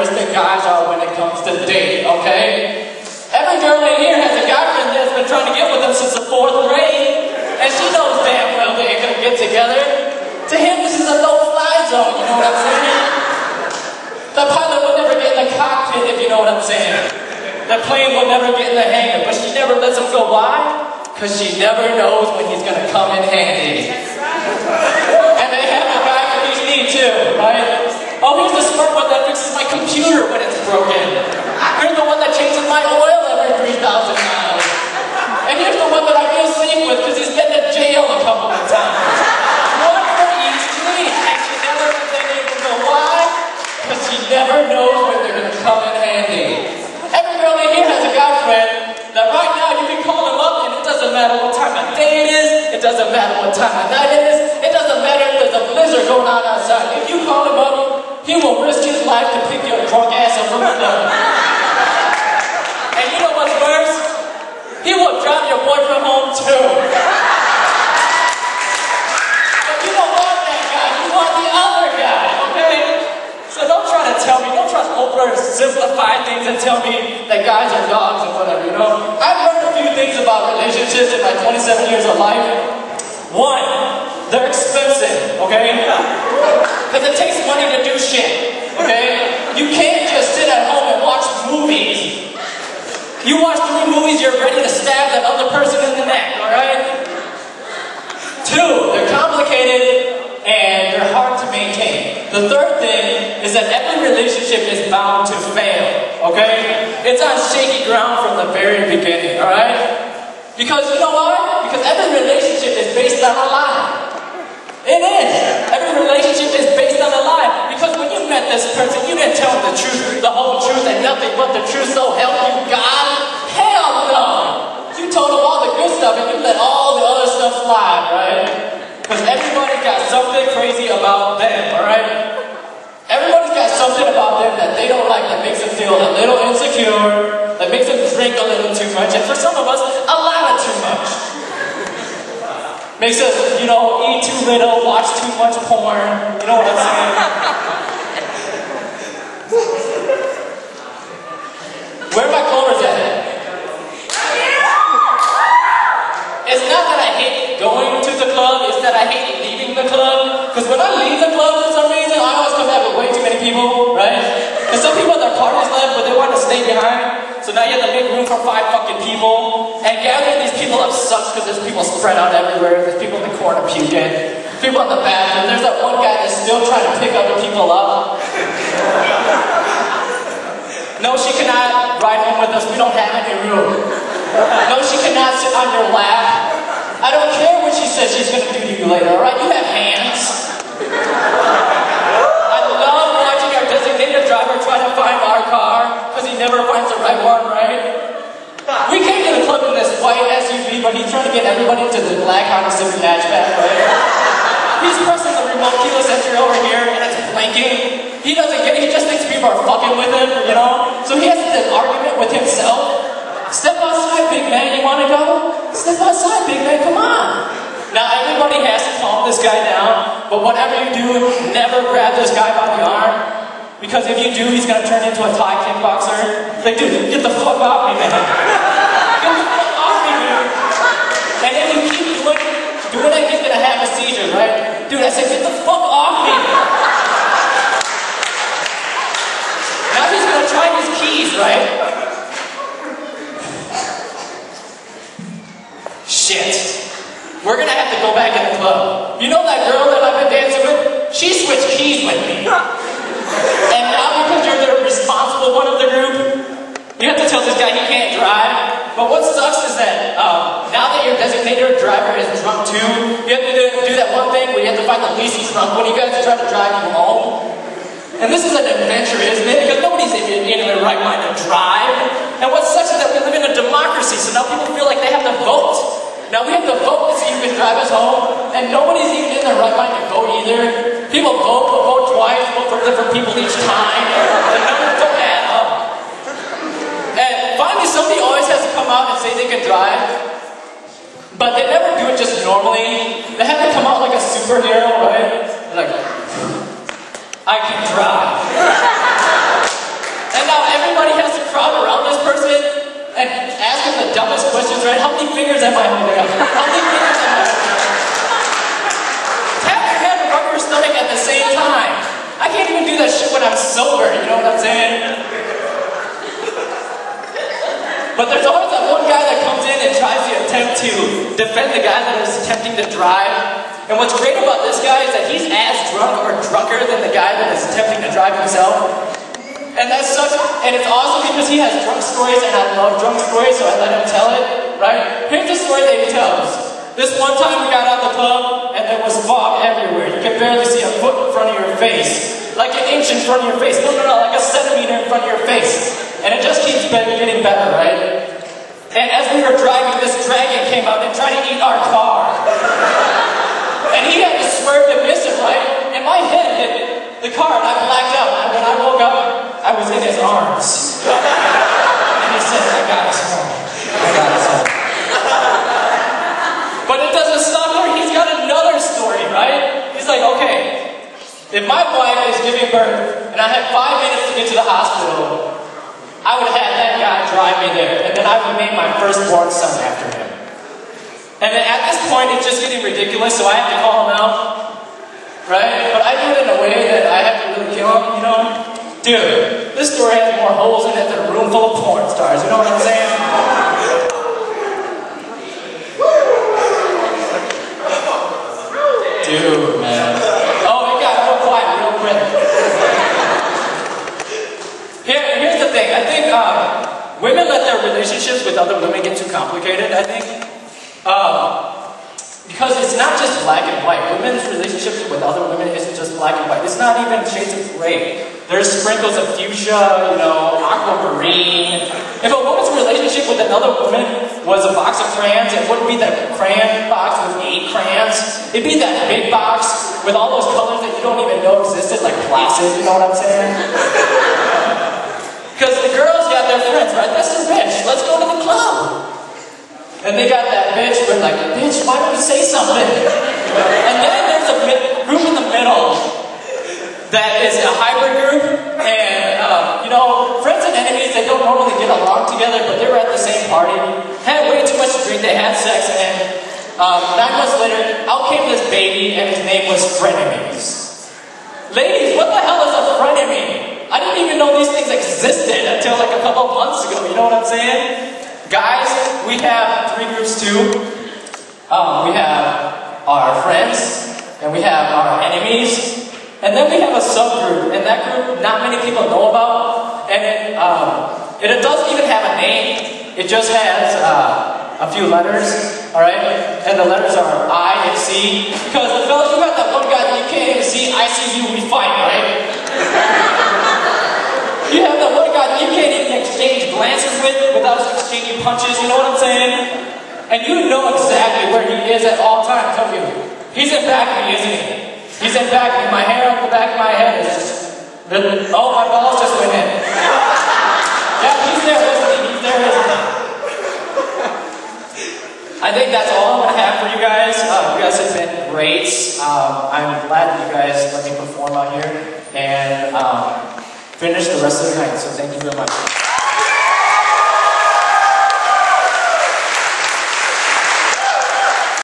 worse than guys are when it comes to dating, okay? Every girl in here has a guy friend that's been trying to get with them since the 4th grade, and she knows damn well they ain't gonna get together. To him, this is a no-fly zone, you know what I'm saying? The pilot would never get in the cockpit, if you know what I'm saying. The plane will never get in the hangar, but she never lets him go. Why? Because she never knows when he's gonna come in handy. And they have a guy for each need too, right? Oh, here's the smart one that fixes my computer when it's broken. Here's the one that changes my oil every 3,000 miles. And here's the one that I feel safe with because he's been to jail a couple of times. One for each need. And she never lets anyone go. Why? Because she never knows when they're gonna come in handy. Every girl in here has a guy friend that right now you can call him up and it doesn't matter what time of day it is, it doesn't matter what time of night it is, it doesn't matter if there's a blizzard going on outside. If you call him up, he will risk his life to pick your drunk ass up from the door. And you know what's worse? He will drive your boyfriend home too. But you don't want that guy, you want the other guy, okay? So don't try to tell me, don't try to oversimplify things and tell me that guys are dogs or whatever, you know? I've learned a few things about relationships in my 27 years of life. One, they're expensive, okay? Because it takes money to do shit, okay? You can't just sit at home and watch movies. You watch 3 movies, you're ready to stab that other person in the neck, alright? 2, they're complicated and they're hard to maintain. The third thing is that every relationship is bound to fail, okay? It's on shaky ground from the very beginning, alright? Because you know why? Because every relationship is based on a lie. It is. Every relationship is based on a lie. Because when you met this person, you didn't tell them the truth, the whole truth, and nothing but the truth, so help you God? Hell no! You told them all the good stuff and you let all the other stuff slide, right? Because everybody's got something crazy about them, alright? Everybody's got something about them that they don't like that makes them feel a little insecure, that makes them drink a little too much, and for some of us, a lot of too much. Makes us, you know, eat too little, watch too much porn, you know what I'm saying? Where are my clovers at? It's not that I hate going to the club, it's that I hate leaving the club. Because when I leave the club for some reason, I always come back with way too many people, right? And some people, their parties left, but they want to stay behind. So now you have to make room for 5 fucking people. And gathering these people up sucks because there's people spread out everywhere. There's people in the corner puking. People in the bathroom. There's that one guy that's still trying to pick other people up. No, she cannot ride home with us. We don't have any room. No, she cannot sit on your lap. I don't care what she says she's going to do to you later, alright? You have hands. I love watching our designated driver try to find our car because he never finds the right one, right? We came to the club in this white SUV, but he's trying to get everybody into the black Honda Civic hatchback, right? He's pressing the remote keyless entry over here and it's blinking. He doesn't get it, he just thinks people are fucking with him, you know? So he has this argument with himself. Step outside, big man, you wanna go? Step outside, big man, come on. Now everybody has to calm this guy down, but whatever you do, never grab this guy by the arm. Because if you do, he's gonna turn into a Thai kickboxer. Like, dude, get the fuck off me, man. Get the fuck off me, dude. And if you keep doing it, he's gonna have a seizure, right? Dude, I said, get the fuck off me. Now he's gonna try his keys, right? Shit. We're gonna have to go back in the club. You know that girl that I've been dancing with? She switched keys with me. And now because you're the responsible one of the group, you have to tell this guy he can't drive. But what sucks is that now that your designated driver is drunk too, you have to do that one thing where you have to find the least drunk when you guys try to drive you home. And this is an adventure, isn't it? Because nobody's in their right mind to drive. And what sucks is that we live in a democracy, so now people feel like they have to vote. Now we have to vote to see who can drive us home, and nobody's even in their right mind to vote either. People vote, but vote twice, vote for different people each time. The numbers don't add up. And finally, somebody always has to come out and say they can drive, but they never do it just normally. They have to come out like a superhero, right? They're like, I can drive. leave fingers at my own. I'll leave fingers at my own. Tap your head and rub your stomach at the same time. I can't even do that shit when I'm sober, you know what I'm saying? But there's always that one guy that comes in and tries to attempt to defend the guy that is attempting to drive. And what's great about this guy is that he's as drunk or drunker than the guy that is attempting to drive himself. And that's such, and it's awesome because he has drunk stories, and I love drunk stories, so I let him tell it, right? Here's the story that he tells. This one time we got out the pub, and there was fog everywhere. You could barely see a foot in front of your face. Like an inch in front of your face. No, like a centimeter in front of your face. And it just keeps getting better, right? And as we were driving, this dragon came out and tried to eat our car. And he had to swerve to miss it, right? And my head hit the car, and I blacked out. And when I woke up, I was in his arms. And he said, I got us home. I got us home. But it doesn't stop there. He's got another story, right? He's like, okay, if my wife is giving birth, and I had 5 minutes to get to the hospital, I would have had that guy drive me there, and then I would name my firstborn son after him. And then at this point, it's just getting ridiculous, so I have to call him out, right? But I do it in a way that I have to really kill him, you know? Dude, this story has more holes in it than a room full of porn stars, you know what I'm saying? Dude, man. Oh, it got real quiet real quick. Here's the thing. I think women let their relationships with other women get too complicated, I think. Because it's not just black and white. Women's relationships with other women isn't just black and white. It's not even shades of gray. There's sprinkles of fuchsia, you know, aquamarine. If a woman's relationship with another woman was a box of crayons, it wouldn't be that crayon box with 8 crayons. It'd be that big box with all those colors that you don't even know existed, like Placid, you know what I'm saying? Because the girls got their friends, right? That's their bitch. Let's go to the club. And they got that bitch, but like, bitch, why don't you say something? And then there's a group in the middle that is a hybrid group, and you know, friends and enemies, they don't normally get along together, but they were at the same party, had way too much to drink, they had sex, and 9 months later, out came this baby, and his name was Frenemies. Ladies, what the hell is a frenemy? I didn't even know these things existed until like a couple months ago, you know what I'm saying? Guys, we have 3 groups too. We have our friends, and we have our enemies, and then we have a subgroup, and that group not many people know about, and it doesn't even have a name. It just has a few letters, alright? And the letters are I and C, because fellas, you got that one guy that you can't even see, I see you, we fight, right? You have that one guy that you can't even exchange glances with without exchanging punches, you know what I'm saying? And you know exactly where he is at all times, don't you? He's in back of me, isn't he? He's in back of me. My hair on the back of my head is just... Oh, my balls just went in. Yeah, he's there, isn't he? He's there, isn't he? I think that's all I'm going to have for you guys. You guys have been great. I'm glad that you guys let me perform out here. And... finish the rest of the night, so thank you very much.